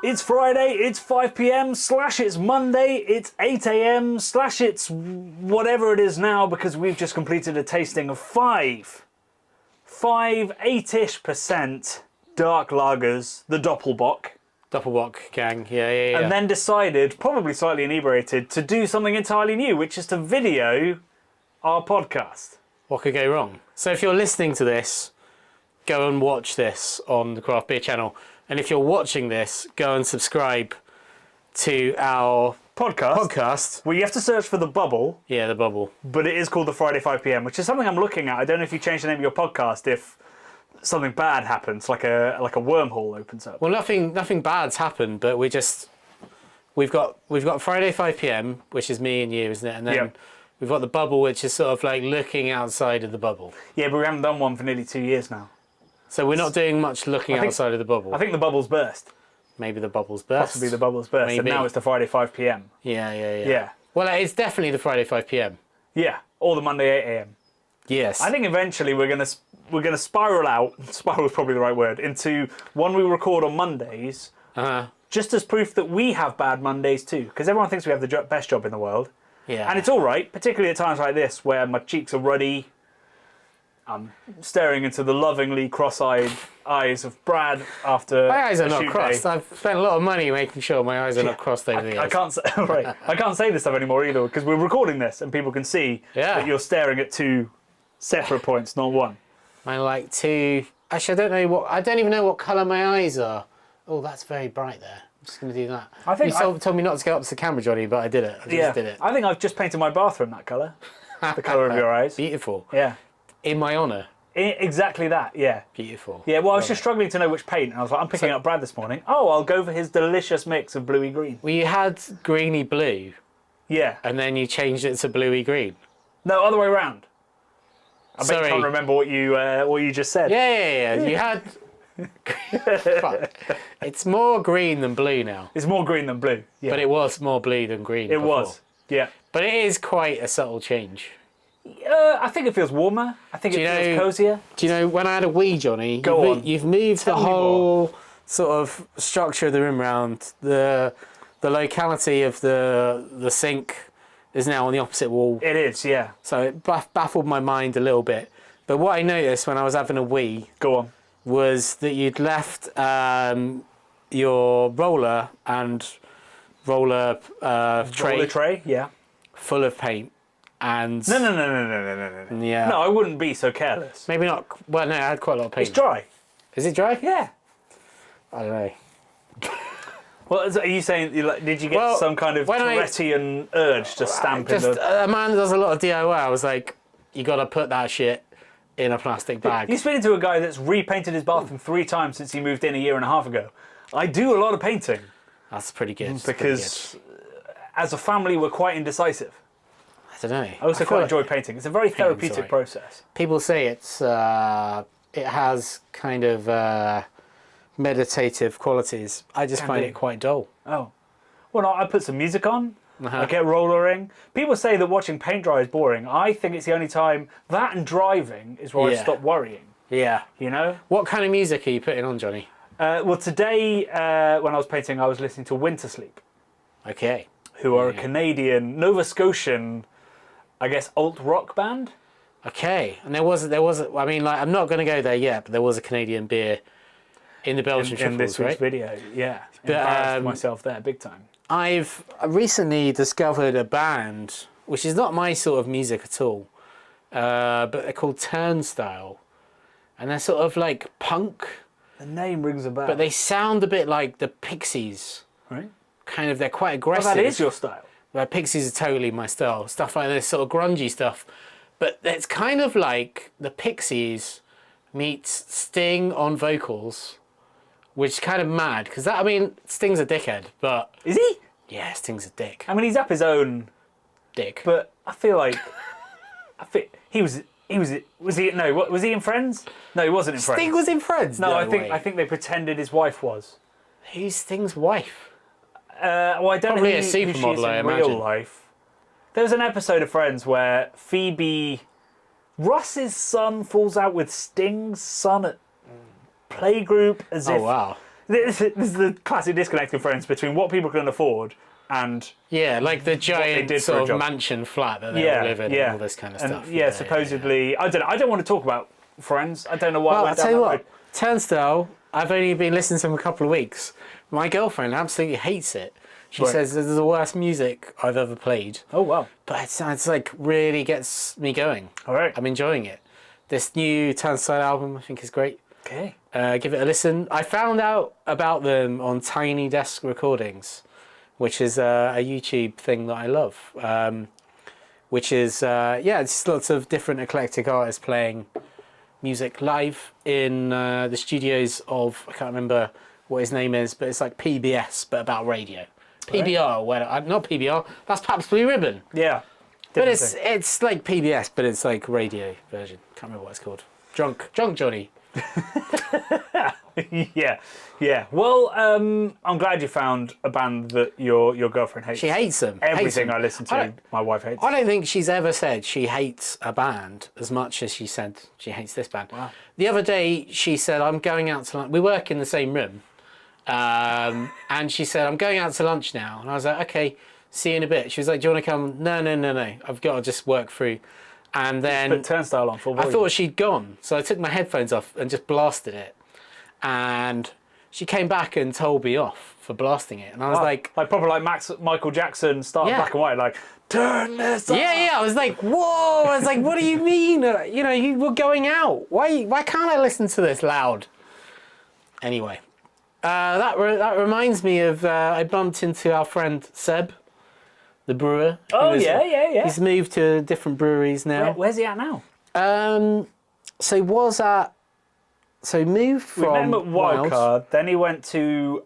It's Friday, it's 5 p.m. / it's Monday, it's 8 a.m. / it's whatever it is now, because we've just completed a tasting of 8-ish% dark lagers, the Doppelbock. Doppelbock gang, yeah. And then decided, probably slightly inebriated, to do something entirely new, which is to video our podcast. What could go wrong? So if you're listening to this, go and watch this on the Craft Beer channel. And if you're watching this, go and subscribe to our podcast. Well, you have to search for The Bubble. Yeah, The Bubble. But it is called the Friday 5 p.m, which is something I'm looking at. I don't know if you change the name of your podcast if something bad happens, like a wormhole opens up. Well, nothing bad's happened, but we've got Friday 5 p.m, which is me and you, isn't it? And then we've got The Bubble, which is sort of like looking outside of the bubble. Yeah, but we haven't done one for nearly 2 years now. So we're not doing much looking outside of the bubble. I think the bubble's burst. Maybe the bubble's burst. Possibly the bubble's burst. Maybe. And now it's the Friday 5 p.m. Yeah. Well, it's definitely the Friday 5 p.m. Yeah, or the Monday 8 a.m. Yes. I think eventually we're gonna spiral out. Spiral is probably the right word. Into one we record on Mondays, just as proof that we have bad Mondays too, because everyone thinks we have the best job in the world. Yeah. And it's all right, particularly at times like this where my cheeks are ruddy. I'm staring into the lovingly cross-eyed eyes of Brad after my eyes are not shoot crossed. day. I've spent a lot of money making sure my eyes are not crossed over the years. I can't say, I can't say this stuff anymore either, because we're recording this and people can see that you're staring at two separate points, not one. I like two. Actually, I don't even know what colour my eyes are. Oh, that's very bright there. I'm just going to do that. I think you told me not to go up to the camera, Johnny, but I did it. I just did it. I think I've just painted my bathroom that colour. The colour of your eyes. Beautiful. Yeah. In my honour. Exactly that, yeah. Beautiful. Yeah, well, I was just struggling to know which paint, and I was like, I'm picking up Brad this morning. Oh, I'll go for his delicious mix of bluey green. Well, you had greeny blue. Yeah. And then you changed it to bluey green. No, other way around. I bet Sorry. you can't remember what you just said. Yeah. You had... Fuck. It's more green than blue now. It's more green than blue. Yeah. But it was more blue than green It before. Was, yeah. But it is quite a subtle change. I think it feels warmer. I think it feels cosier. Do you know, when I had a wee, Johnny, you've moved the whole sort of structure of the room around. The locality of the sink is now on the opposite wall. It is, yeah. So it baffled my mind a little bit. But what I noticed when I was having a wee was that you'd left your roller roller tray, yeah, full of paint. And no. Yeah. No, I wouldn't be so careless. Maybe not. Well, no, I had quite a lot of paint. It's dry. Is it dry? Yeah. I don't know. Well, are you saying? Did you get some kind of Tourettean urge to stamp in the? A man does a lot of DIY. I was like, you got to put that shit in a plastic bag. You're speaking to a guy that's repainted his bathroom 3 times since he moved in a year and a half ago. I do a lot of painting. That's pretty good. Because as a family, we're quite indecisive. I don't know. I also quite enjoy painting. It's a very therapeutic process. People say it has kind of meditative qualities. I just find it quite dull. Oh. Well, no, I put some music on. I get rollering. People say that watching paint dry is boring. I think it's the only time that and driving is where I stop worrying. Yeah. You know? What kind of music are you putting on, Johnny? Well, today when I was painting, I was listening to Winter Sleep. Okay. Who are a Canadian, Nova Scotian, I guess, alt rock band. Okay, and there was. I mean, like, I'm not going to go there yet, but there was a Canadian beer in the Belgian Tripels, in this week's video. Yeah, embarrassed myself there big time. I've recently discovered a band which is not my sort of music at all, but they're called Turnstile, and they're sort of like punk. The name rings a bell. But they sound a bit like the Pixies. Right. Kind of, they're quite aggressive. Well, that is your style. Well, Pixies are totally my style. Stuff like this, sort of grungy stuff. But it's kind of like the Pixies meets Sting on vocals, which is kind of mad. Because that, I mean, Sting's a dickhead, but... Is he? Yeah, Sting's a dick. I mean, he's up his own... dick. But I feel like... was he in Friends? No, he wasn't in Friends. Sting was in Friends? No, I think they pretended his wife was. Who's Sting's wife? Well, I don't Probably know a who she is supermodel, I in imagine. real life. There was an episode of Friends where Ross's son falls out with Sting's son at playgroup as if... Oh, wow. This is the classic disconnect in friends between what people can afford and like the giant did for sort a of job. mansion flat that they all live in and all this kind of stuff. Supposedly, I don't know. I don't want to talk about Friends. I don't know why. Well, I I'll went tell down you that what, road. Turnstile, I've only been listening to them a couple of weeks. My girlfriend absolutely hates it. She says this is the worst music I've ever played. Oh wow! But it sounds like really gets me going. All right. I'm enjoying it. This new Turnstile album I think is great. Okay. Give it a listen. I found out about them on Tiny Desk Recordings, which is a YouTube thing that I love. Which is, it's lots of different eclectic artists playing music live in the studios of, I can't remember what his name is, but it's like PBS, but about radio. PBR, not PBR, that's perhaps Blue Ribbon. Yeah. But it's like PBS, but it's like radio version. Can't remember what it's called. Drunk Johnny. yeah. Well, I'm glad you found a band that your girlfriend hates. She hates them. Everything I listen to, my wife hates. I don't think she's ever said she hates a band as much as she said she hates this band. Wow. The other day she said, I'm going out to lunch. We work in the same room. And she said, I'm going out to lunch now. And I was like, okay, see you in a bit. She was like, do you want to come? No. I've got to just work through. And then put Turnstile on full volume. I thought she'd gone. So I took my headphones off and just blasted it. And she came back and told me off for blasting it. And I was like proper Michael Jackson style black and white, like, turn this off. Yeah. I was like, whoa. I was like, what do you mean? You were going out. Why can't I listen to this loud? Anyway, that reminds me of, I bumped into our friend Seb, the brewer. Oh, yeah. He's moved to different breweries now. Where's he at now? So he was at... So he moved from... We met him at Wildcard, then he went to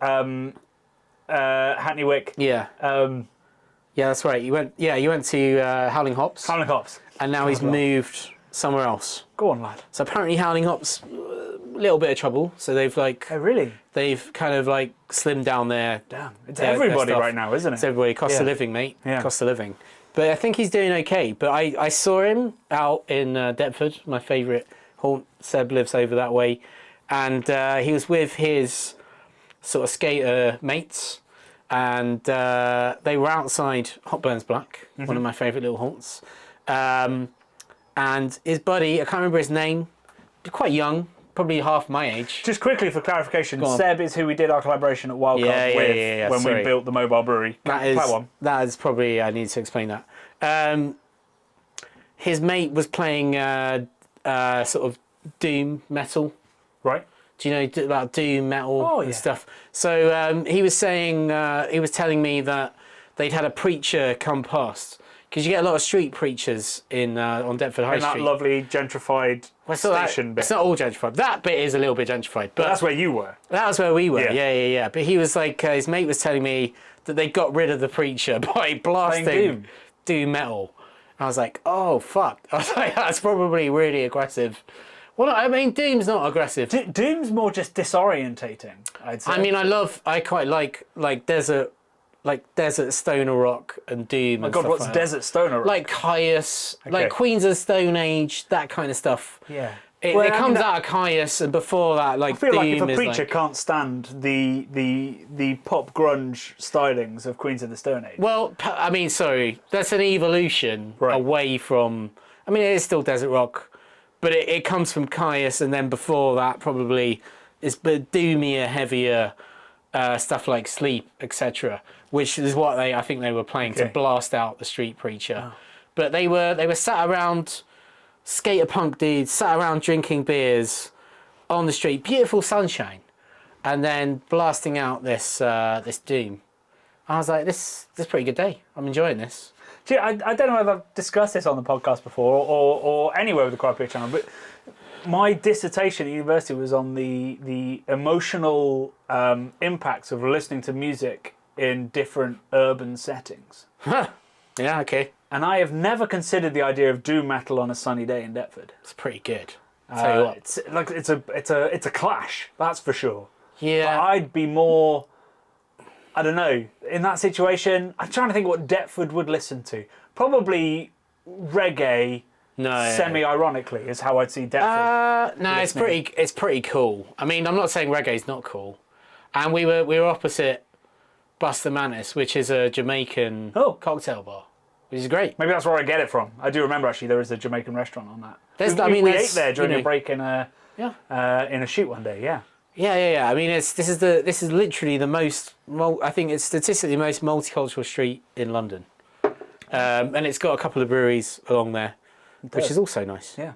Hackney Wick. Yeah. Yeah, that's right. He went to Howling Hops. Howling Hops. And now he's moved somewhere else. Go on, lad. So apparently Howling Hops, a little bit of trouble. So they've Oh, really? They've kind of slimmed down their... Damn. It's everybody right now, isn't it? It's everybody. Cost of living, mate. Yeah. Cost of living. But I think he's doing okay. But I saw him out in Deptford, my favourite haunt. Seb lives over that way. And he was with his sort of skater mates. And they were outside Hot Burns Black, one of my favourite little haunts. And his buddy, I can't remember his name, quite young, probably half my age. Just quickly for clarification, Seb is who we did our collaboration at Wildcard with when we built the mobile brewery. That is probably, I need to explain that. His mate was playing sort of doom metal. Right. Do you know about doom metal and stuff? So he was saying, he was telling me that they'd had a preacher come past. Because you get a lot of street preachers on Deptford High Street. In that lovely gentrified station bit. It's not all gentrified. That bit is a little bit gentrified. But that's where you were. That was where we were. Yeah. But he was like, his mate was telling me that they got rid of the preacher by blasting doom metal. And I was like, oh, fuck. I was like, that's probably really aggressive. Well, I mean, doom's not aggressive. Doom's more just disorientating, I'd say. I mean, I quite like desert stoner rock and doom. My God, what's desert stoner rock? Like Caius, like Queens of the Stone Age, that kind of stuff. Yeah. It comes out of Caius, and before that, like, I feel doom like if a is preacher can't stand the pop grunge stylings of Queens of the Stone Age. Well, I mean, sorry, that's an evolution away from. I mean, it is still desert rock, but it comes from Caius, and then before that, probably is doomier, heavier stuff like Sleep, etc. Which is what I think they were playing to blast out the street preacher. Oh. But they were sat around, skater punk dudes, sat around drinking beers on the street, beautiful sunshine, and then blasting out this doom. I was like, this is a pretty good day. I'm enjoying this. Gee, I don't know if I've discussed this on the podcast before or anywhere with the Quiet Beer channel, but my dissertation at university was on the emotional impacts of listening to music in different urban settings. Huh. Yeah, okay. And I have never considered the idea of doom metal on a sunny day in Deptford. It's pretty good. Tell you what. It's a clash, that's for sure. Yeah. But I'd be more, I don't know, in that situation. I'm trying to think what Deptford would listen to. Probably reggae. No. Semi-ironically is how I'd see Deptford. No, it's pretty cool. I mean, I'm not saying reggae's not cool. And we were opposite Buster Mantis, which is a Jamaican cocktail bar, which is great. Maybe that's where I get it from. I do remember actually there is a Jamaican restaurant on that. We ate there during a break in a shoot one day. Yeah. Yeah. I mean, this is literally the most. I think it's statistically the most multicultural street in London, and it's got a couple of breweries along there, which is also nice. Yeah.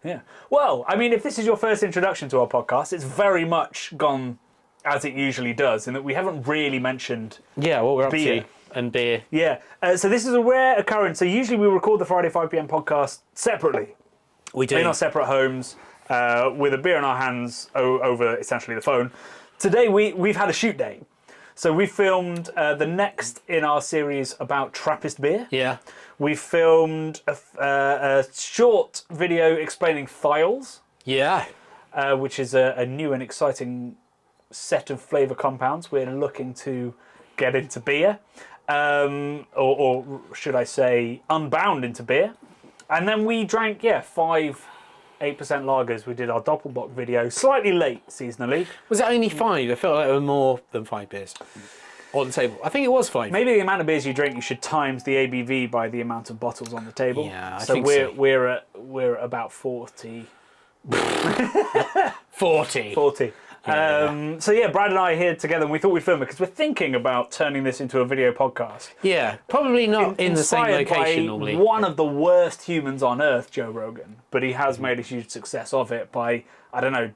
Yeah. Well, I mean, if this is your first introduction to our podcast, it's very much gone as it usually does, in that we haven't really mentioned what we're up beer. to and beer. Yeah. So this is a rare occurrence. So usually we record the Friday 5 p.m. podcast separately. We do. In our separate homes, with a beer in our hands over essentially the phone. Today we've had a shoot day. So we filmed the next in our series about Trappist beer. Yeah. We filmed a short video explaining thiols. Yeah. Which is a new and exciting set of flavour compounds we're looking to get into beer. Or should I say, unbound into beer. And then we drank, 5 8% lagers. We did our Doppelbock video, slightly late seasonally. Was it only 5? I felt like there were more than 5 beers on the table. I think it was 5. Maybe the amount of beers you drink, you should times the ABV by the amount of bottles on the table. Yeah, I think so. We're at about 40. 40. 40. So Brad and I are here together, and we thought we'd film it because we're thinking about turning this into a video podcast. Yeah, probably not in the same location by normally. One of the worst humans on earth, Joe Rogan, but he has made a huge success of it by, I don't know,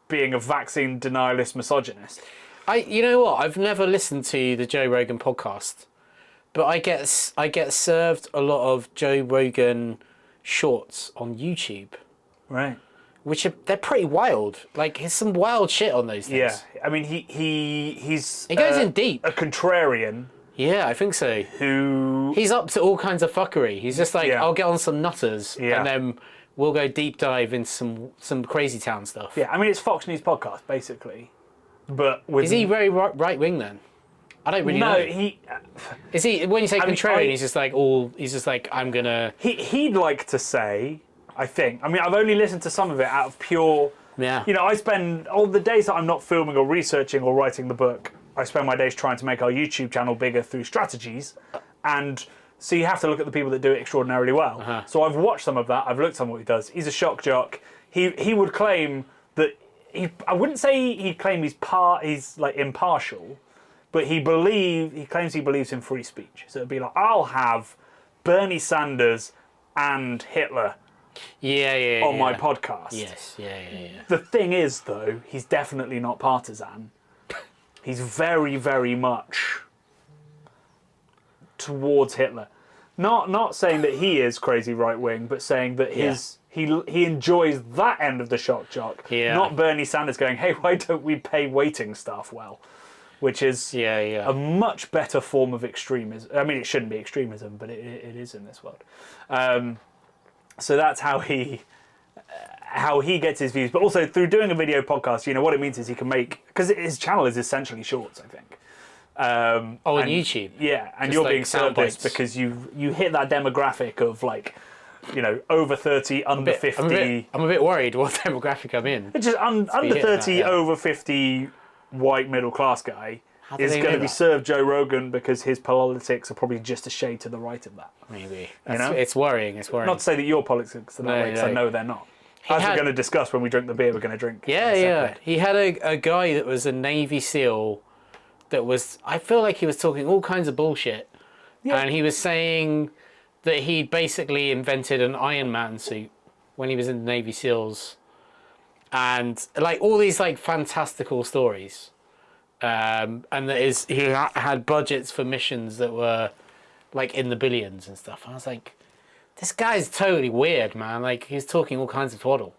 being a vaccine denialist misogynist. You know what? I've never listened to the Joe Rogan podcast, but I get served a lot of Joe Rogan shorts on YouTube. Right. They're pretty wild. Like, there's some wild shit on those things. Yeah, I mean, he goes in deep. A contrarian. Yeah, I think so. He's up to all kinds of fuckery. He's just like, I'll get on some nutters, and then we'll go deep dive into some crazy town stuff. Yeah, I mean, it's Fox News podcast basically, but is he very right wing then? I don't really know. No, he is he. When you say contrarian, he's just like I'm gonna. He'd like to say. I think. I mean, I've only listened to some of it out of pure... Yeah. You know, I spend all the days that I'm not filming or researching or writing the book, I spend my days trying to make our YouTube channel bigger through strategies. And so you have to look at the people that do it extraordinarily well. Uh-huh. So I've watched some of that. I've looked at what he does. He's a shock jock. He would claim that... I wouldn't say he'd claim he's like impartial, but he claims he believes in free speech. So it'd be like, I'll have Bernie Sanders and Hitler on my podcast. Yes, yeah. The thing is, though, he's definitely not partisan. He's very, very much towards Hitler. Not saying that he is crazy right wing, but saying that he enjoys that end of the shock jock. Yeah. Not Bernie Sanders going, hey, why don't we pay waiting staff well? Which is a much better form of extremism. I mean, it shouldn't be extremism, but it is in this world. So that's how he gets his views. But also through doing a video podcast, you know, what it means is he can make... Because his channel is essentially shorts, I think. On YouTube? Yeah, and just you're like being served this because you hit that demographic of, like, you know, over 30, under 50... I'm a bit worried what demographic I'm in. It's just under 30, over 50, white middle-class guy is going to be served Joe Rogan because his politics are probably just a shade to the right of that. Maybe. It's worrying. Not to say that your politics are that way, because I know they're not. As we're going to discuss when we drink the beer we're going to drink. Yeah. He had a guy that was a Navy SEAL that was... I feel like he was talking all kinds of bullshit. Yeah. And he was saying that he basically invented an Iron Man suit when he was in the Navy SEALs. And like all these like fantastical stories. And that he had budgets for missions that were like in the billions and stuff. I was like, this guy's totally weird, man. Like he's talking all kinds of twaddle.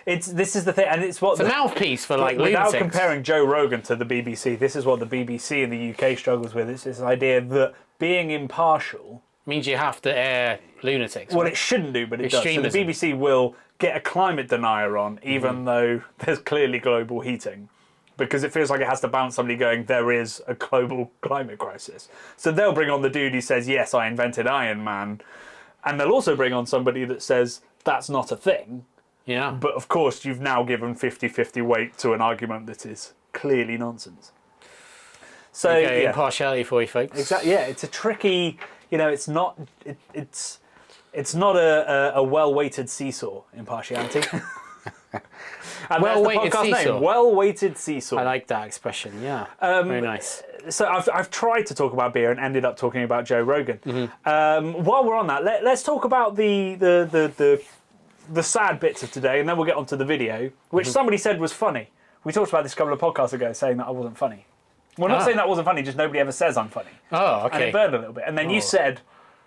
This is the thing, and it's a mouthpiece for like without lunatics. comparing Joe Rogan to the BBC. This is what the BBC in the UK struggles with. It's this idea that being impartial means you have to air lunatics. Well, it shouldn't do, but it does. So the BBC will get a climate denier on, even though there's clearly global heating. Because it feels like it has to bounce somebody going, there is a global climate crisis. So they'll bring on the dude who says, yes, I invented Iron Man. And they'll also bring on somebody that says, that's not a thing. Yeah. But of course, you've now given 50-50 weight to an argument that is clearly nonsense. So Okay, impartiality for you folks. exactly. Yeah, it's a tricky. It's not. It's not a well-weighted seesaw. Impartiality. And Well-weighted that's the podcast seesaw. name. Well-weighted seesaw. I like that expression. Yeah, very nice. So I've tried to talk about beer and ended up talking about Joe Rogan. Mm-hmm. While we're on that, let's talk about the sad bits of today, and then we'll get onto the video, which somebody said was funny. We talked about this a couple of podcasts ago, saying that I wasn't funny. Well, not saying that wasn't funny, just nobody ever says I'm funny. Oh, okay. And it burned a little bit. And then you said,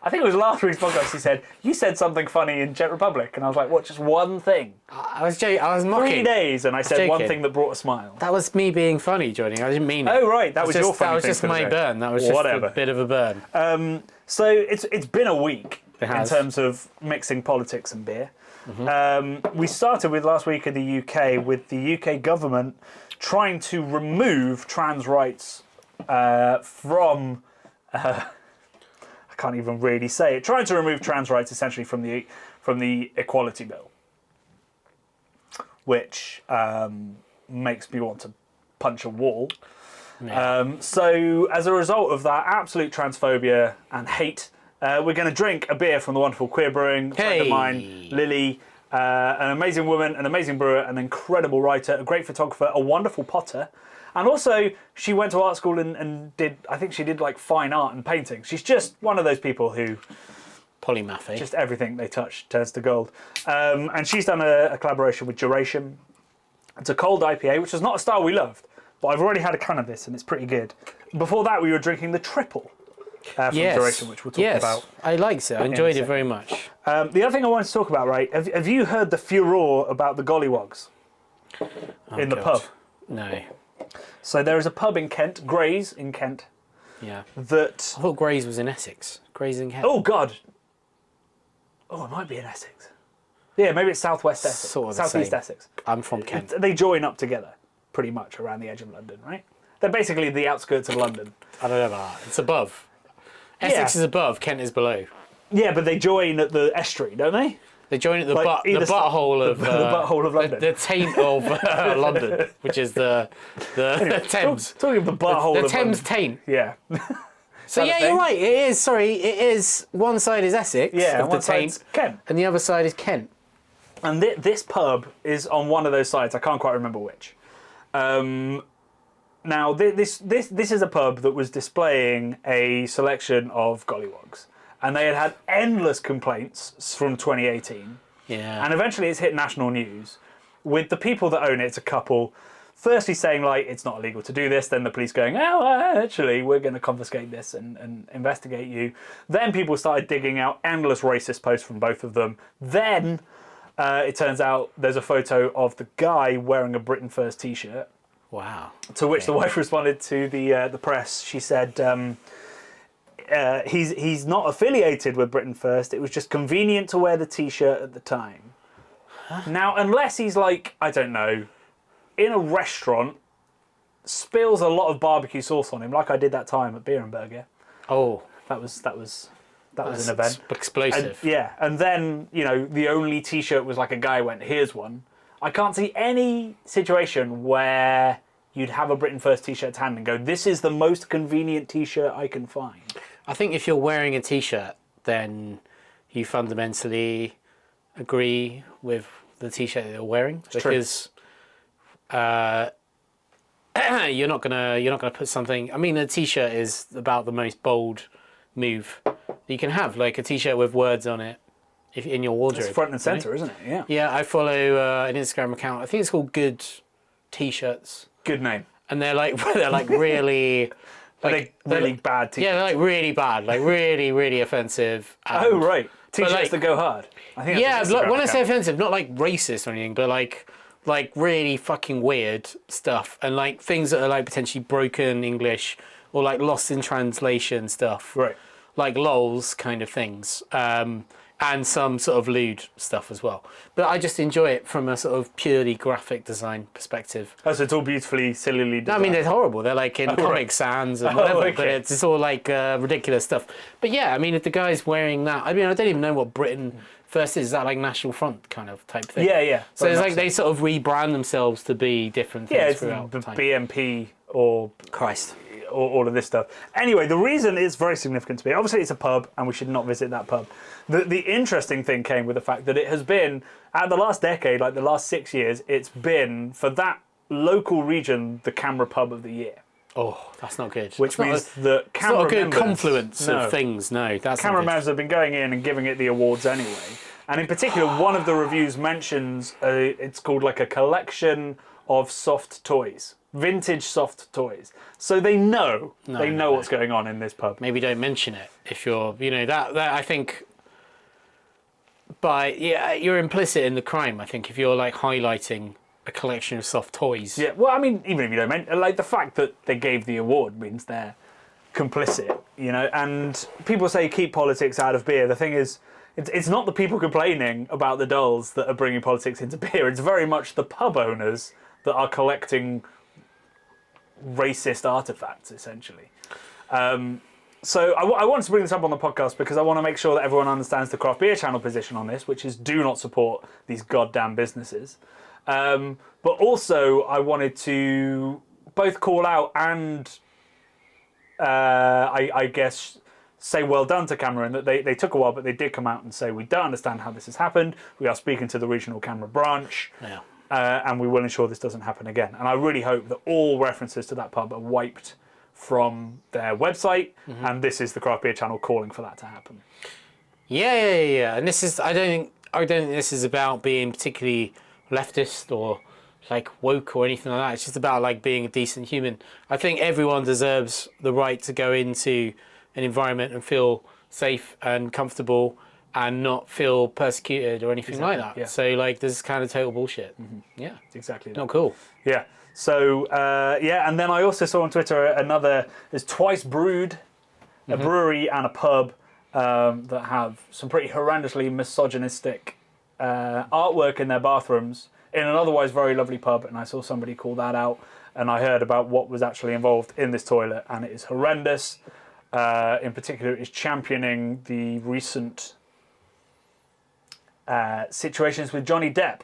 I think it was last week's podcast, you said something funny in Czech Republic. And I was like, what, just one thing? I was joking. I was mocking. 3 days, and I said one joking. thing that brought a smile. That was me being funny, Johnny. I didn't mean it. Oh, right, that was your funny That was thing just for the my day. burn. That was just Whatever. a bit of a burn. So it's been a week It in has. terms of mixing politics and beer. We started with last week in the UK with the UK government trying to remove trans rights from... I can't even really say it. Trying to remove trans rights essentially from the Equality Bill, which makes me want to punch a wall. Yeah. So as a result of that absolute transphobia and hate, we're going to drink a beer from the wonderful Queer Brewing. A friend of mine, Lily, an amazing woman, an amazing brewer, an incredible writer, a great photographer, a wonderful potter. And also, she went to art school and I think she did like fine art and painting. She's just one of those people who... Polymathy. Just everything they touch turns to gold. And she's done a collaboration with Duration. It's a cold IPA, which is not a style we loved, but I've already had a can of this and it's pretty good. Before that, we were drinking the Tripel from Duration, which we'll talk about. I liked it. I enjoyed it very much. The other thing I wanted to talk about, right, have you heard the furore about the gollywogs in the pub? No. So there is a pub in Kent, Gray's in Kent, Yeah. that... I thought Grays was in Essex. Grays in Kent. Oh, God. Oh, it might be in Essex. Yeah, maybe it's southwest Essex. Sort of the Southeast same. Essex. I'm from Kent. They join up together, pretty much, around the edge of London, right? They're basically the outskirts of London. I don't know about that. It's above. Essex is above, Kent is below. Yeah, but they join at the estuary, don't they? They join at the, Like either butthole of... the butthole of London. The taint of London, which is the Thames. Talking of the butthole The of Thames London. taint. Yeah. So that a yeah, thing? you're right. It is. Sorry, it is. One side is Essex Yeah, of the one side's taint, Kent. and the other side is Kent. And this pub is on one of those sides. I can't quite remember which. Now, this is a pub that was displaying a selection of gollywogs. And they had endless complaints from 2018. Yeah. And eventually it's hit national news with the people that own it. It's a couple. Firstly saying, like, it's not illegal to do this. Then the police going, oh, actually, we're going to confiscate this and investigate you. Then people started digging out endless racist posts from both of them. Then it turns out there's a photo of the guy wearing a Britain First t-shirt. Wow. To which the wife responded to the press. She said, he's not affiliated with Britain First. It was just convenient to wear the t-shirt at the time. Huh? Now, unless he's like, I don't know, in a restaurant, spills a lot of barbecue sauce on him, like I did that time at Beer and Burger. Oh, That was an event. Explosive. And then, the only t-shirt was like a guy went, here's one. I can't see any situation where you'd have a Britain First t-shirt to hand and go, this is the most convenient t-shirt I can find. I think if you're wearing a t-shirt, then you fundamentally agree with the t-shirt that you're wearing, because you're not gonna put something. I mean, a t-shirt is about the most bold move that you can have, like a t-shirt with words on it, if in your wardrobe. It's front and centre, isn't it? Yeah. Yeah, I follow an Instagram account. I think it's called Good T-shirts, Good name. and they're like really. Like, really bad t-shirts. Yeah, they're like really bad, like really offensive. Oh, right. T-shirts like- that go hard. I think Yeah, that's like, Instagram when I say account. offensive, not like racist or anything, but like really fucking weird stuff, and like things that are like potentially broken English or like lost in translation stuff. Right. Like lols kind of things. And some sort of lewd stuff as well. But I just enjoy it from a sort of purely graphic design perspective. Oh, so it's all beautifully, sillily designed. No, I mean, they're horrible. They're like in Comic right. Sans and whatever, okay. but it's all like ridiculous stuff. But yeah, I mean, if the guy's wearing that, I mean, I don't even know what Britain First is that like National Front kind of type thing. Yeah. So it's like they sort of rebrand themselves to be different things it's throughout time. BMP or Christ. or all of this stuff. Anyway, the reason it's very significant to me, obviously it's a pub and we should not visit that pub. The interesting thing came with the fact that it has been, at the last decade, like the last 6 years, it's been, for that local region, the camera pub of the year. Oh, that's not good. Which means that camera not a good members, confluence of things, no. That's camera members have been going in and giving it the awards anyway. And in particular, one of the reviews mentions it's called like a collection of soft toys. Vintage soft toys. So they know what's going on in this pub. Maybe don't mention it if you're, that I think, you're implicit in the crime, I think, if you're like highlighting a collection of soft toys. Yeah, well, I mean, even if you don't mention, like the fact that they gave the award means they're complicit, and people say keep politics out of beer. The thing is, it's not the people complaining about the dolls that are bringing politics into beer. It's very much the pub owners that are collecting racist artifacts, essentially. So I wanted to bring this up on the podcast because I want to make sure that everyone understands the Craft Beer Channel position on this, which is do not support these goddamn businesses. But also I wanted to both call out and I guess say well done to Cameron that they took a while, but they did come out and say we don't understand how this has happened. We are speaking to the regional camera branch. Yeah. And we will ensure this doesn't happen again. And I really hope that all references to that pub are wiped from their website, and this is the Craft Beer Channel calling for that to happen. Yeah. And this is, I don't think this is about being particularly leftist or like woke or anything like that. It's just about like being a decent human. I think everyone deserves the right to go into an environment and feel safe and comfortable and not feel persecuted or anything like that. Yeah. So like this is kind of total bullshit. Yeah, Exactly. not cool. Yeah. So and then I also saw on Twitter there's Twice Brewed, a brewery and a pub that have some pretty horrendously misogynistic artwork in their bathrooms in an otherwise very lovely pub, and I saw somebody call that out, and I heard about what was actually involved in this toilet, and it is horrendous. In particular, it is championing the recent situations with Johnny Depp,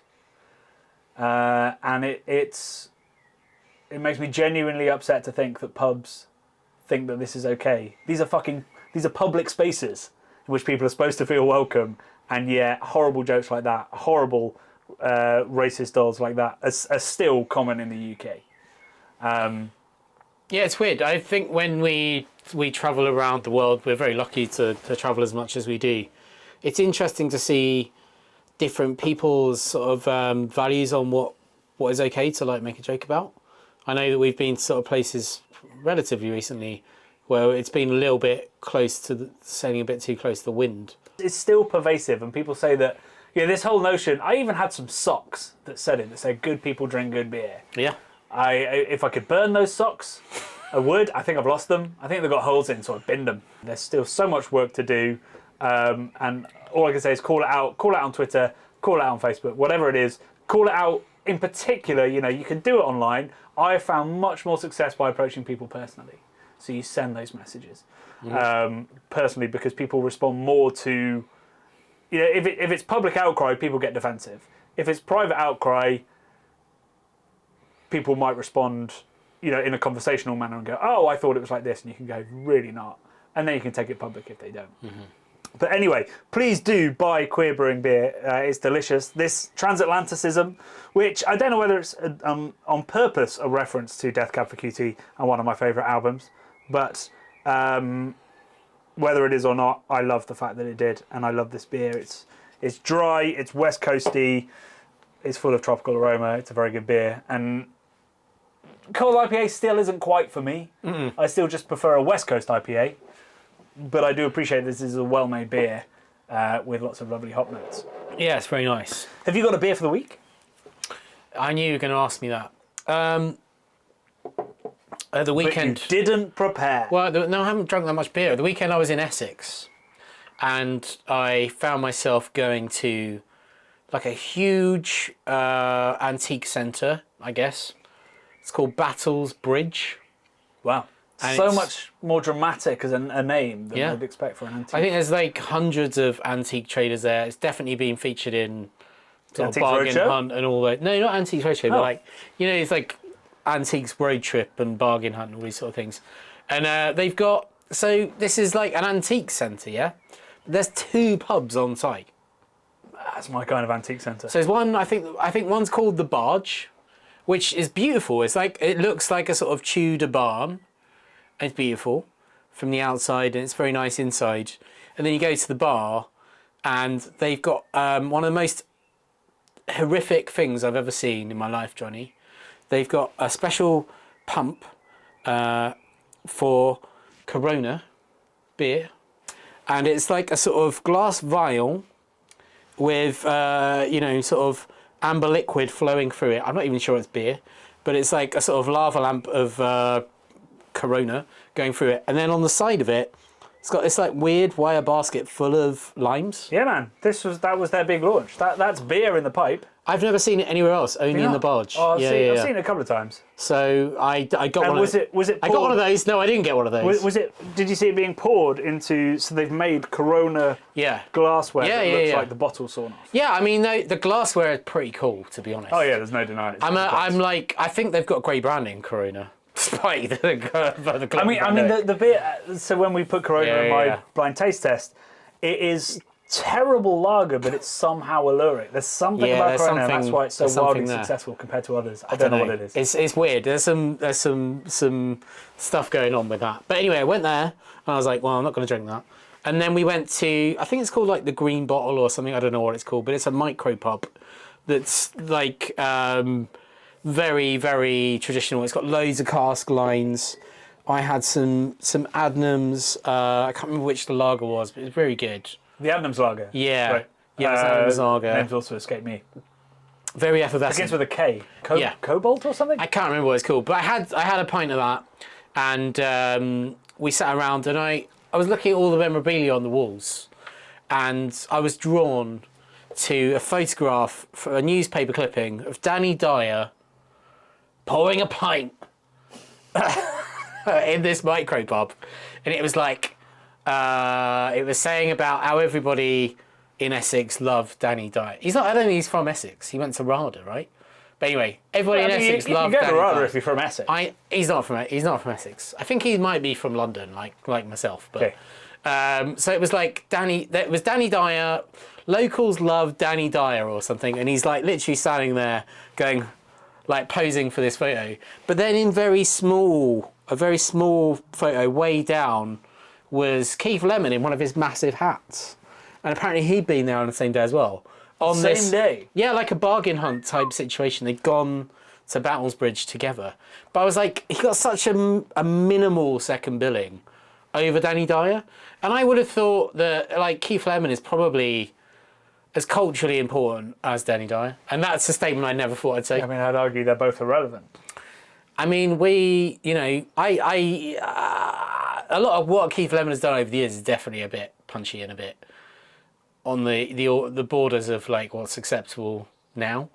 and it makes me genuinely upset to think that pubs think that this is okay. These are public spaces in which people are supposed to feel welcome, and yet horrible jokes like that, horrible racist dolls like that are still common in the UK. Yeah, it's weird. I think when we travel around the world, we're very lucky to travel as much as we do. It's interesting to see different people's sort of values on what is okay to like make a joke about. I know that we've been to sort of places relatively recently where it's been a little bit close to sailing a bit too close to the wind. It's still pervasive, and people say that this whole notion. I even had some socks that said good people drink good beer. Yeah. If I could burn those socks, I would. I think I've lost them. I think they've got holes in, so I binned them. There's still so much work to do, and all I can say is call it out. Call it out on Twitter. Call it out on Facebook. Whatever it is, call it out. In particular, you can do it online. I have found much more success by approaching people personally. So you send those messages personally, because people respond more to. If it's public outcry, people get defensive. If it's private outcry, people might respond, in a conversational manner and go, "Oh, I thought it was like this," and you can go, "Really not," and then you can take it public if they don't. But anyway, please do buy Queer Brewing beer. It's delicious. This transatlanticism, which I don't know whether it's on purpose a reference to Death Cab for Cutie and one of my favourite albums, but whether it is or not, I love the fact that it did, and I love this beer. It's dry, it's West Coasty, it's full of tropical aroma. It's a very good beer, and cold IPA still isn't quite for me. I still just prefer a West Coast IPA. But I do appreciate this is a well-made beer with lots of lovely hop notes. Yeah, it's very nice. Have you got a beer for the week? I knew you were going to ask me that. The weekend. But you didn't prepare. Well, no, I haven't drunk that much beer. The weekend I was in Essex, and I found myself going to like a huge antique centre, I guess. It's called Battles Bridge. Wow. And so much more dramatic as a name than I'd expect for an antique. I think there's like hundreds of antique traders there. It's definitely been featured in sort of Bargain Hunt and all that. No, not Antiques Roadshow, but like, it's like Antiques Road Trip and Bargain Hunt and all these sort of things. And they've got, so this is like an antique centre, yeah? There's 2 pubs on site. That's my kind of antique centre. So there's one, I think one's called The Barge, which is beautiful. It's like, it looks like a sort of Tudor barn. It's beautiful from the outside and it's very nice inside. And then you go to the bar and they've got one of the most horrific things I've ever seen in my life, Johnny. They've got a special pump for Corona beer. And it's like a sort of glass vial with, sort of amber liquid flowing through it. I'm not even sure it's beer, but it's like a sort of lava lamp of Corona going through it. And then on the side of it, it's got this like weird wire basket full of limes. Yeah, man. That was their big launch. That's beer in the pipe. I've never seen it anywhere else, only in the Barge. Oh, I've seen it a couple of times. So I got one. Was it? I got one of those. No, I didn't get one of those. Was it? Did you see it being poured into? So they've made Corona glassware that looks like the bottle sawn off. Yeah, I mean the glassware is pretty cool, to be honest. Oh yeah, there's no denying it. I think they've got great branding, Corona. Despite the I mean the beer. So when we put Corona in my blind taste test, it is terrible lager, but it's somehow alluring. There's something about Corona, and that's why it's so wildly successful compared to others. I don't know what it is. It's weird. There's some stuff going on with that. But anyway, I went there and I was like, well, I'm not going to drink that. And then we went to, I think it's called like the Green Bottle or something. I don't know what it's called, but it's a micro pub that's like very, very traditional. It's got loads of cask lines. I had some Adnams. I can't remember which the lager was, but it was very good. The Adnams lager? Yeah. Right. Yeah, it's Adnams lager. Names also escaped me. Very effervescent. Begins with a K. Cobalt or something? I can't remember what it's called, but I had a pint of that, and we sat around, and I was looking at all the memorabilia on the walls, and I was drawn to a photograph for a newspaper clipping of Danny Dyer pouring a pint in this micro pub, and it was like it was saying about how everybody in Essex loved Danny Dyer. I don't think he's from Essex. He went to RADA, right? But anyway, everybody in Essex loved Danny Dyer. You get to RADA if you're from Essex. He's not from Essex. I think he might be from London, like myself. But so it was like Danny Dyer. Locals love Danny Dyer or something, and he's like literally standing there going, like posing for this photo. But then in a very small photo way down was Keith Lemon in one of his massive hats. And apparently he'd been there on the same day as well. On the same day? Yeah, like a bargain hunt type situation. They'd gone to Battlesbridge together. But I was like, he got such a minimal second billing over Danny Dyer. And I would have thought that like Keith Lemon is probably as culturally important as Danny Dyer. And that's a statement I never thought I'd say. I mean, I'd argue they're both irrelevant. I mean, a lot of what Keith Lemon has done over the years is definitely a bit punchy and a bit on the borders of like what's acceptable now.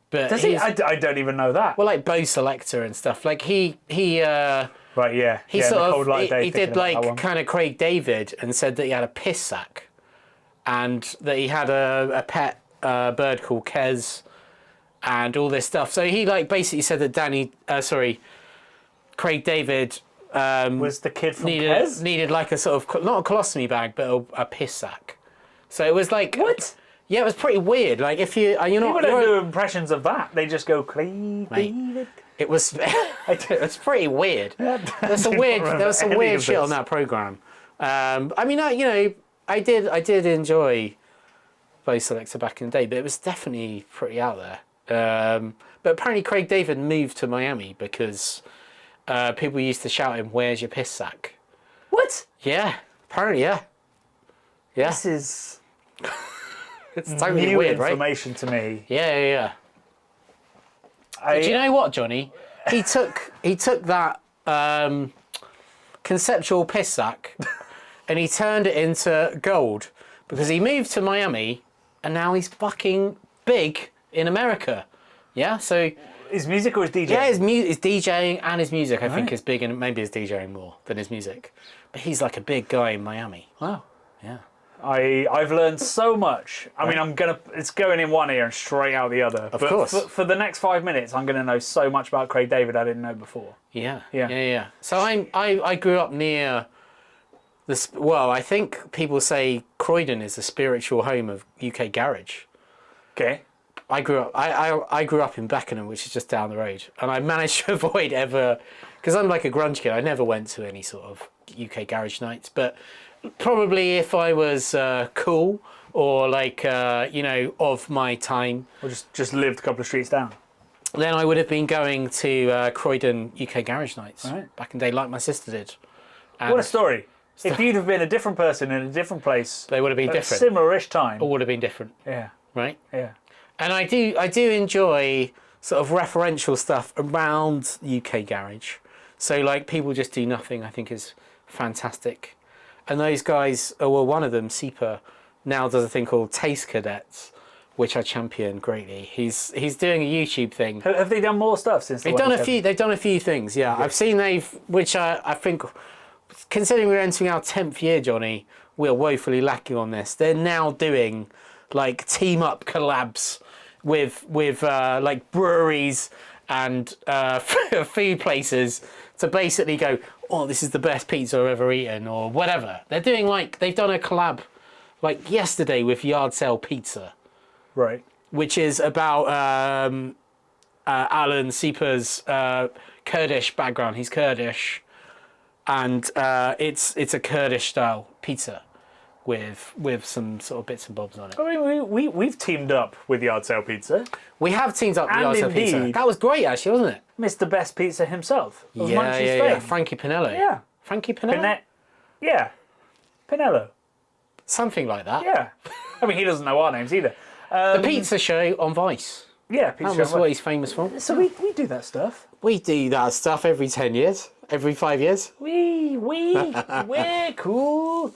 But does he? I don't even know that. Well, like Bo Selector and stuff. Like he right, yeah. He sort of he did like kind of Craig David and said that he had a piss sack, and that he had a pet bird called Kez, and all this stuff. So he like basically said that Craig David was the kid from Kez? Needed like a sort of not a colostomy bag, but a piss sack. So it was like what? Yeah, it was pretty weird. Like if you're not, people don't do impressions of that. They just go David. It was pretty weird. There was some weird shit on that program. I mean, I did enjoy Bo Selector back in the day, but it was definitely pretty out there. But apparently Craig David moved to Miami because people used to shout him, "Where's your piss sack?" What? Yeah, apparently, yeah. This is it's totally new weird, right? Information to me. Yeah. Do you know what, Johnny? He took that conceptual piss sack and he turned it into gold because he moved to Miami and now he's fucking big in America. Yeah, so His music or his DJing? Yeah, his DJing and his music, I think, is big, and maybe his DJing more than his music. But he's like a big guy in Miami. Wow. Yeah. I've learned so much. I mean, it's going in one ear and straight out the other. Of course. For the next 5 minutes, I'm gonna know so much about Craig David I didn't know before. Yeah. So I grew up near this. Well, I think people say Croydon is the spiritual home of UK garage. Okay. I grew up in Beckenham, which is just down the road, and I managed to avoid ever, because I'm like a grunge kid. I never went to any sort of UK garage nights, but probably if I was cool or like of my time, Or just lived a couple of streets down. then I would have been going to Croydon UK garage nights Right. back in the day, like my sister did. And What a story! If you'd have been a different person in a different place, they would have been at different. similar-ish time. Or would have been different, Yeah. right? Yeah. And I do enjoy sort of referential stuff around UK garage. So like People Just Do Nothing, I think is fantastic. And those guys, well, one of them, Seeper, now does a thing called Taste Cadets, which I champion greatly. He's doing a YouTube thing. Have they done more stuff since? They've done a few things. Yeah, I've seen which I think, considering we're entering our 10th year, Johnny, we're woefully lacking on this. They're now doing like team up collabs with like breweries and food places to basically go, oh, this is the best pizza I've ever eaten, or whatever. They've done a collab like yesterday with Yard Sale Pizza, Right. which is about Alan Seeper's Kurdish background. He's Kurdish, and it's a Kurdish style pizza with some sort of bits and bobs on it. I mean, we've teamed up with Yard Sale Pizza. We have teamed up with And Yard Sale Pizza. indeed- That was great, actually, wasn't it? Mr. Best Pizza himself. Of Munchie's Yeah. fame. Frankie Pinello. Yeah. Frankie Pinello? Yeah. Pinello. Something like that. Yeah. I mean, he doesn't know our names either. The pizza show on Vice. Yeah, That Pizza was Show. what he's famous for. So we do that stuff. We do that stuff every 10 years, every 5 years. We're cool.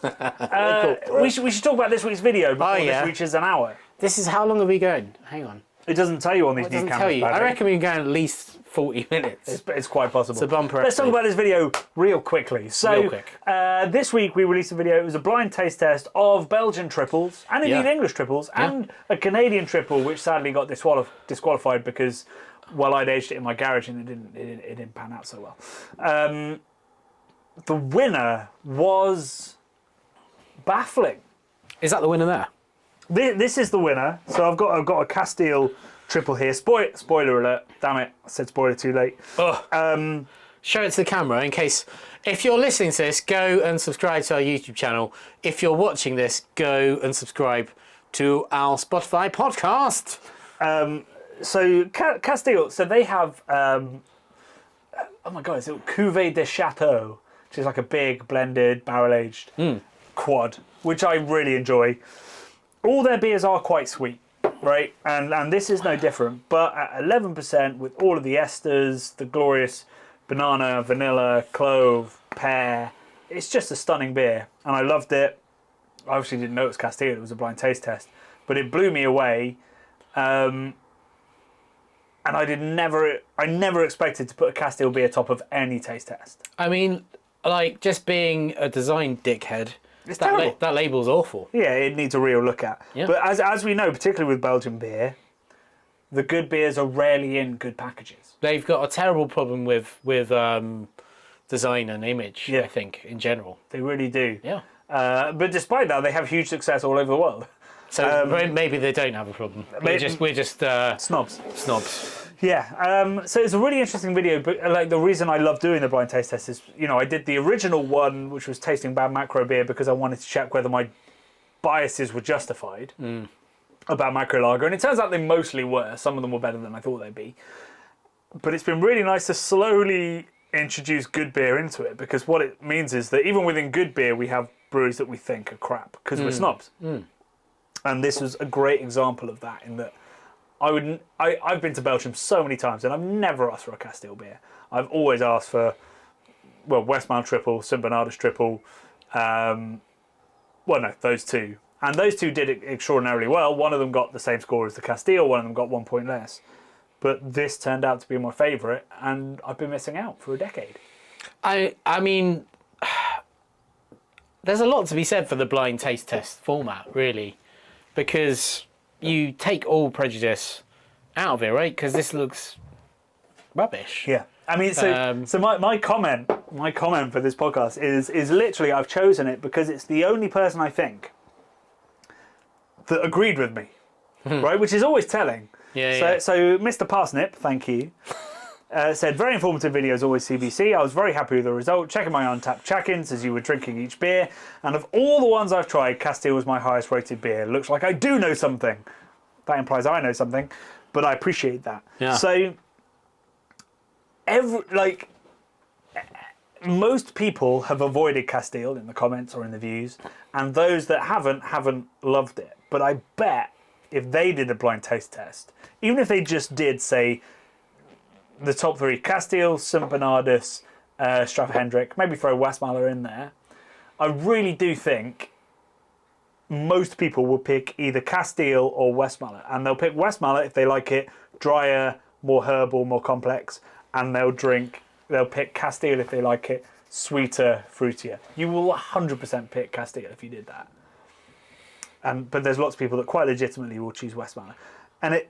We should talk about this week's video before this reaches an hour. This is how long are we going? Hang on. It doesn't tell you on these It new doesn't cameras. tell you. badly. I reckon we're going at least 40 minutes. It's quite possible. It's a bumper Let's talk episode. about this video real quickly. So, Real quick. this week we released a video. It was a blind taste test of Belgian triples and indeed Yeah. English triples and a Canadian triple, which sadly got disqualified because, well, I'd aged it in my garage and it didn't pan out so well. The winner was baffling. Is that the winner there? This is the winner. So I've got a Castile triple here. Spoiler alert! Damn it! I said spoiler too late. Show it to the camera in case. If you're listening to this, go and subscribe to our YouTube channel. If you're watching this, go and subscribe to our Spotify podcast. So Castile. So they have. Oh my god! It's Cuvée de Chateau, which is like a big blended barrel aged quad, which I really enjoy. All their beers are quite sweet, right? And this is no different. But at 11%, with all of the esters, the glorious banana, vanilla, clove, pear, it's just a stunning beer. And I loved it. I obviously didn't know it was Castile. It was a blind taste test. But it blew me away. And I never expected to put a Castile beer top of any taste test. I mean, like, just being a design dickhead, It's terrible. that label's awful. Yeah, it needs a real look at. Yeah. But as we know, particularly with Belgian beer, the good beers are rarely in good packages. They've got a terrible problem with design and image, Yeah. I think, in general. They really do. Yeah. But despite that, they have huge success all over the world. So maybe they don't have a problem. We're just Snobs. snobs. Yeah. So it's a really interesting video. But like the reason I love doing the blind taste test is, I did the original one, which was tasting bad macro beer, because I wanted to check whether my biases were justified about macro lager, and it turns out they mostly were. Some of them were better than I thought they'd be. But it's been really nice to slowly introduce good beer into it, because what it means is that even within good beer, we have breweries that we think are crap because we're snobs. And this was a great example of that, in that I've been to Belgium so many times and I've never asked for a Castile beer. I've always asked for, Westmalle triple, St Bernardus triple, those two. And those two did it extraordinarily well. One of them got the same score as the Castile, one of them got 1 point less. but this turned out to be my favourite, and I've been missing out for a decade. I mean, there's a lot to be said for the blind taste test format, really, because you take all prejudice out of it, right? Because this looks rubbish. Yeah. I mean, so my comment for this podcast is literally, I've chosen it because it's the only person I think that agreed with me, right? Which is always telling. So Mr. Parsnip, thank you, said, very informative videos, always CBC. I was very happy with the result. Checking my untapped check-ins as you were drinking each beer. And of all the ones I've tried, Castile was my highest rated beer. Looks like I do know something. That implies I know something, but I appreciate that. Yeah. So, most people have avoided Castile in the comments or in the views, and those that haven't loved it. But I bet if they did a blind taste test, even if they just did, say, the top 3, Castile, St Bernardus, Straffhendrick, maybe throw Westmalle in there, I really do think most people will pick either Castile or Westmalle. And they'll pick Westmalle if they like it drier, more herbal, more complex, and they'll pick Castile if they like it sweeter, fruitier. You will 100% pick Castile if you did that. But there's lots of people that quite legitimately will choose Westmalle. And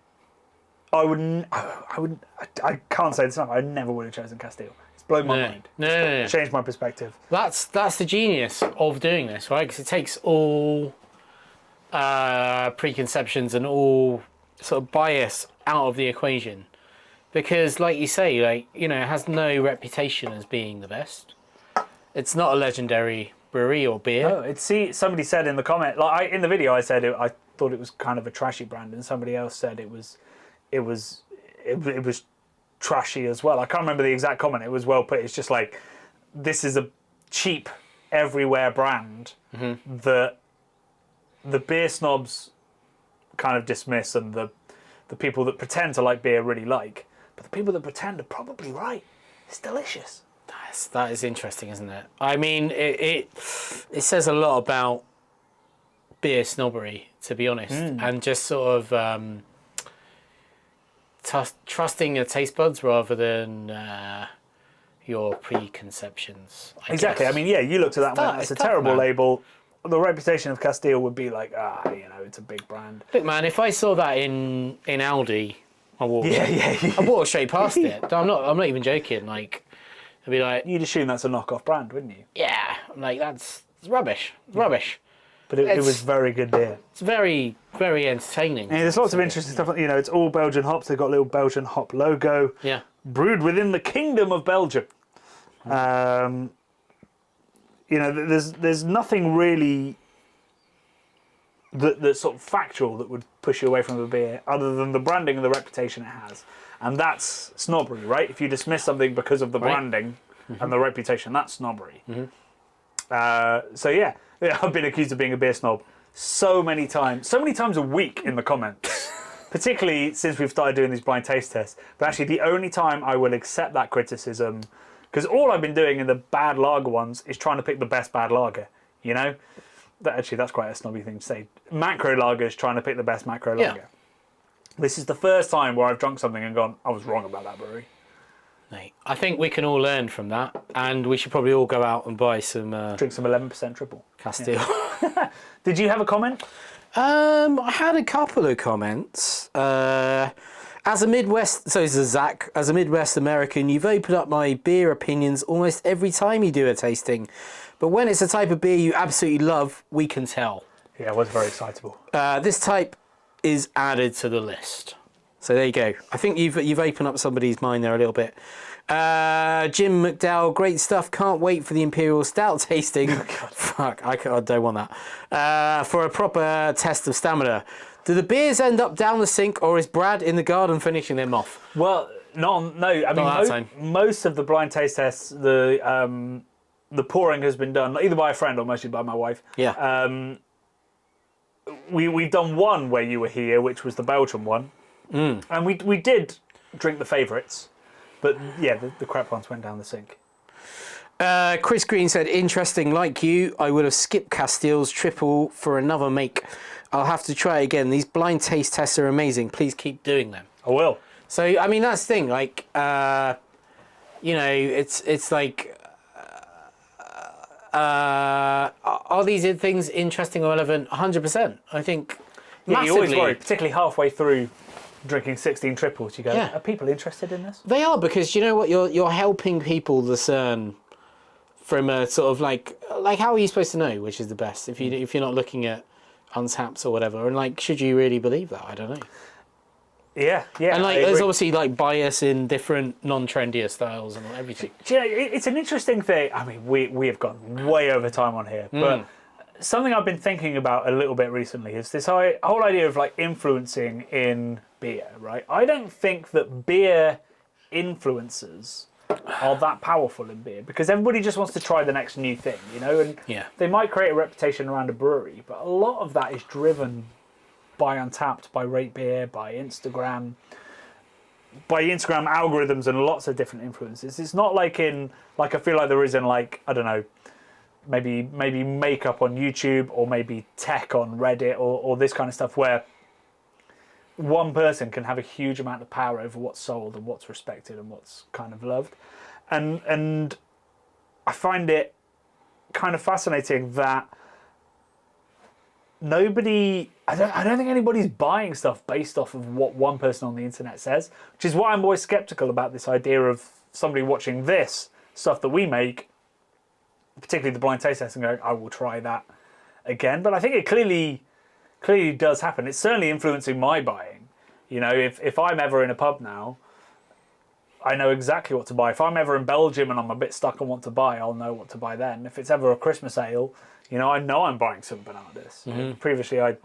I can't say this enough, I never would have chosen Castile. It's blown my mind. No. Changed my perspective. That's the genius of doing this, right? Because it takes all preconceptions and all sort of bias out of the equation. Because, like you say, it has no reputation as being the best. It's not a legendary brewery or beer. No, somebody said in the comment, in the video, I said I thought it was kind of a trashy brand, and somebody else said it was trashy as well. I can't remember the exact comment. It was well put. It's just like, this is a cheap everywhere brand that the beer snobs kind of dismiss, and the people that pretend to like beer really like. But the people that pretend are probably right. It's delicious. That is interesting, isn't it? I mean, it says a lot about beer snobbery, to be honest, and just sort of trusting your taste buds rather than your preconceptions. Exactly. Guess. I mean, yeah, you looked at that and went, that's a terrible label. The reputation of Castile would be like, it's a big brand. Look, man, if I saw that in Aldi, I walk straight past it. I'm not even joking. Like, I'd be like, you'd assume that's a knockoff brand, wouldn't you? Yeah, I'm like, it's rubbish. It's rubbish. But it was very good beer. It's very, very entertaining. And there's lots of interesting stuff. It's all Belgian hops. They've got a little Belgian hop logo. Yeah. Brewed within the Kingdom of Belgium. There's nothing really that's sort of factual that would push you away from the beer, other than the branding and the reputation it has. And that's snobbery, right? If you dismiss something because of the branding and the reputation, that's snobbery. I've been accused of being a beer snob so many times a week in the comments, particularly since we've started doing these blind taste tests. But actually, the only time I will accept that criticism, because all I've been doing in the bad lager ones is trying to pick the best bad lager, that's quite a snobby thing to say. Macro lagers, trying to pick the best macro lager. This is the first time where I've drunk something and gone, I was wrong about that brewery. I think we can all learn from that, and we should probably all go out and buy some... drink some 11% triple. Castile. Yeah. Did you have a comment? I had a couple of comments. As a Midwest... So this is Zach. As a Midwest American, you've opened up my beer opinions almost every time you do a tasting. But when it's a type of beer you absolutely love, we can tell. Yeah, it was very excitable. This type is added to the list. So there you go. I think you've opened up somebody's mind there a little bit. Jim McDowell, great stuff. Can't wait for the Imperial Stout tasting. Fuck, I don't want that. For a proper test of stamina. Do the beers end up down the sink, or is Brad in the garden finishing them off? Well, no. I mean, most of the blind taste tests, the pouring has been done either by a friend or mostly by my wife. Yeah. We've done one where you were here, which was the Belgian one. And we did drink the favourites, but yeah, the crap ones went down the sink. Chris Green said, interesting, like you, I would have skipped Castile's Tripel for another make. I'll have to try again. These blind taste tests are amazing. Please keep doing them. I will. So I mean, that's the thing. Like, it's like, are these things interesting or relevant? 100%. I think. Yeah, you always massively. worry, particularly halfway through drinking 16 triples. You go, Yeah. are people interested in this? They are, because you know what, you're helping people discern from a sort of like how are you supposed to know which is the best if you're not looking at Untapped or whatever, and like, should you really believe that? I don't know. Yeah. And like, there's obviously like bias in different non-trendier styles and everything. Do you know, it's an interesting thing. I mean, we have gone way over time on here, but something I've been thinking about a little bit recently is this whole idea of like influencing in beer, right? I don't think that beer influencers are that powerful in beer, because everybody just wants to try the next new thing, you know, and they might create a reputation around a brewery, but a lot of that is driven by Untapped, by Rate Beer, by Instagram algorithms and lots of different influences. It's not like I feel like there is in like, I don't know, maybe makeup on YouTube, or maybe tech on Reddit, or this kind of stuff, where one person can have a huge amount of power over what's sold and what's respected and what's kind of loved. And I find it kind of fascinating that I don't think anybody's buying stuff based off of what one person on the internet says, which is why I'm always skeptical about this idea of somebody watching this stuff that we make, particularly the blind taste test, and going, I will try that again. But I think it clearly does happen. It's certainly influencing my buying. You know, if I'm ever in a pub now, I know exactly what to buy. If I'm ever in Belgium and I'm a bit stuck on what to buy, I'll know what to buy then. If it's ever a Christmas ale, you know I'm buying some bananas. Previously, I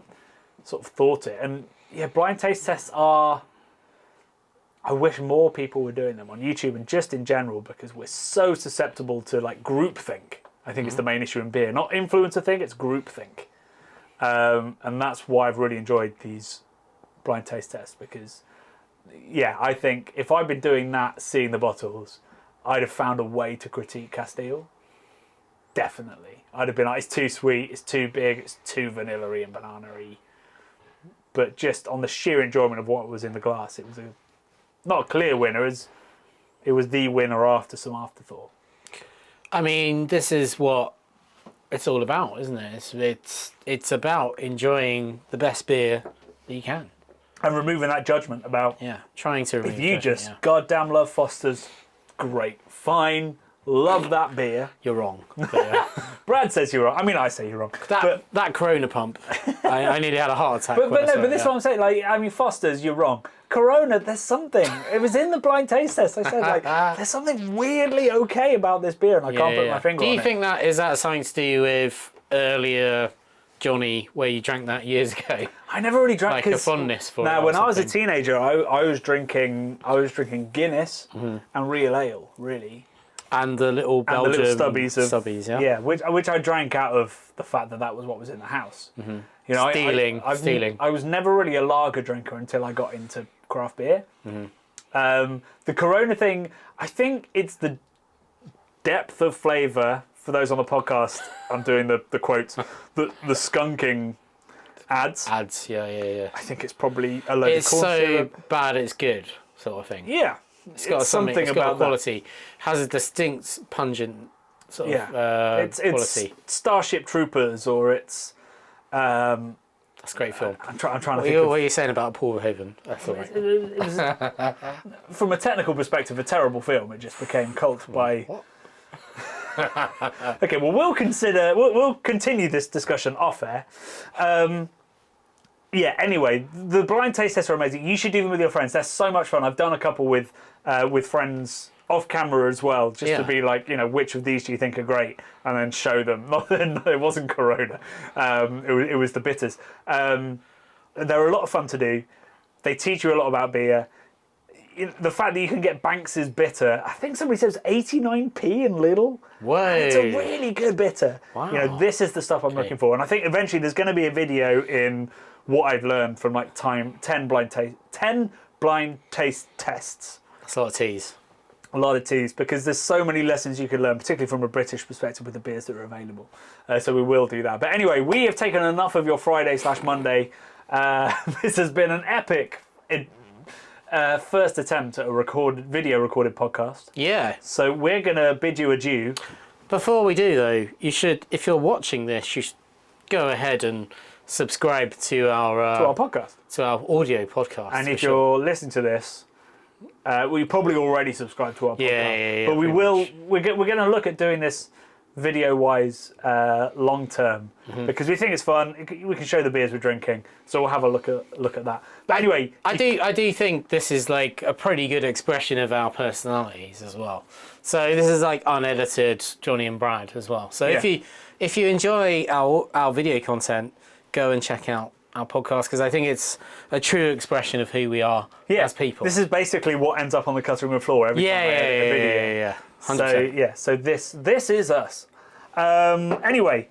sort of thought it. And yeah, blind taste tests are... I wish more people were doing them on YouTube and just in general, because we're so susceptible to like groupthink. I think it's the main issue in beer. Not influencer thing, it's groupthink. And that's why I've really enjoyed these blind taste tests, because, yeah, I think if I'd been doing that, seeing the bottles, I'd have found a way to critique Castile. Definitely. I'd have been like, it's too sweet, it's too big, it's too vanilla-y and banana-y. But just on the sheer enjoyment of what was in the glass, it was not a clear winner, it was the winner after some afterthought. I mean, this is what it's all about, isn't it? It's about enjoying the best beer that you can. And removing that judgment about... Yeah, trying to remove if you just goddamn love Foster's, great, fine, love that beer. You're wrong. But, yeah. Brad says you're wrong. I mean, I say you're wrong. That Corona pump, I nearly had a heart attack. But this is what I'm saying. Like, I mean, Foster's, you're wrong. Corona, there's something. It was in the blind taste test. I said, like, there's something weirdly okay about this beer, and I can't put my finger on it. Do you think that something to do with earlier Johnny, where you drank that years ago? I never really drank, like a fondness for it. Now, when I was a teenager, I was drinking Guinness and real ale, really. And the little Belgian stubbies, yeah. Yeah, which I drank out of the fact that was what was in the house. You know, stealing. I was never really a lager drinker until I got into craft beer. The Corona thing, I think it's the depth of flavour. For those on the podcast, I'm doing the quotes, the skunking ads. Yeah. I think it's probably a load of corn syrup. So bad it's good, sort of thing. Yeah. It's got something about quality. Has a distinct pungent sort of quality. It's Starship Troopers, or it's... That's a great film. I'm trying to think what are you saying about Paul Verhoeven? That's all right. It was, from a technical perspective, a terrible film. It just became cult by... What? Okay, well, we'll continue this discussion off air. Yeah, anyway, the blind taste tests are amazing. You should do them with your friends. They're so much fun. I've done a couple with friends off camera as well, just to be like, you know, which of these do you think are great, and then show them. No, it wasn't Corona. It was the bitters. They're a lot of fun to do. They teach you a lot about beer. The fact that you can get Banks's bitter, I think somebody says 89p in Lidl. Whoa. It's a really good bitter. Wow. You know, this is the stuff I'm looking for. And I think eventually there's going to be a video in what I've learned from like 10 blind taste tests. That's a lot of teas. A lot of teas, because there's so many lessons you can learn, particularly from a British perspective with the beers that are available. So we will do that. But anyway, we have taken enough of your Friday/Monday. This has been an epic first attempt at a video recorded podcast. Yeah. So we're going to bid you adieu. Before we do, though, you should, if you're watching this, you should go ahead and subscribe to our podcast. To our audio podcast. And if you're listening to this, we probably already subscribed to our podcast. Yeah, but we're going to look at doing this video-wise long term because we think it's fun. We can show the beers we're drinking, so we'll have a look at that. But anyway, I do think this is like a pretty good expression of our personalities as well. So this is like unedited Johnny and Brad as well. So if you enjoy our video content, go and check out our podcast because I think it's a true expression of who we are as people. This is basically what ends up on the cutting room floor every time I edit a video. Yeah. 100%. So this is us. Anyway,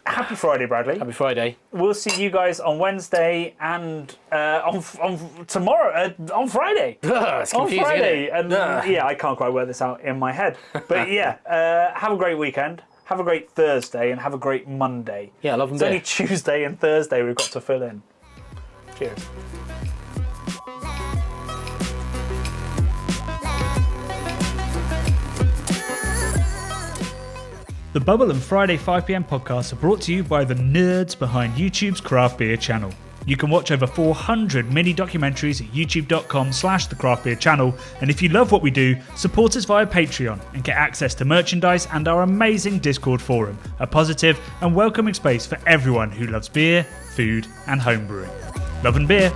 happy Friday, Bradley. Happy Friday. We'll see you guys on Wednesday and on tomorrow on Friday. It's confusing, on Friday, isn't it? and I can't quite work this out in my head. But have a great weekend. Have a great Thursday and have a great Monday. Yeah, love and It's beer. only Tuesday and Thursday we've got to fill in. Cheers. The Bubble and Friday 5pm podcasts are brought to you by the nerds behind YouTube's craft beer channel. You can watch over 400 mini documentaries at youtube.com/the craft beer channel. And if you love what we do, support us via Patreon and get access to merchandise and our amazing Discord forum, a positive and welcoming space for everyone who loves beer, food and homebrewing. Love and beer.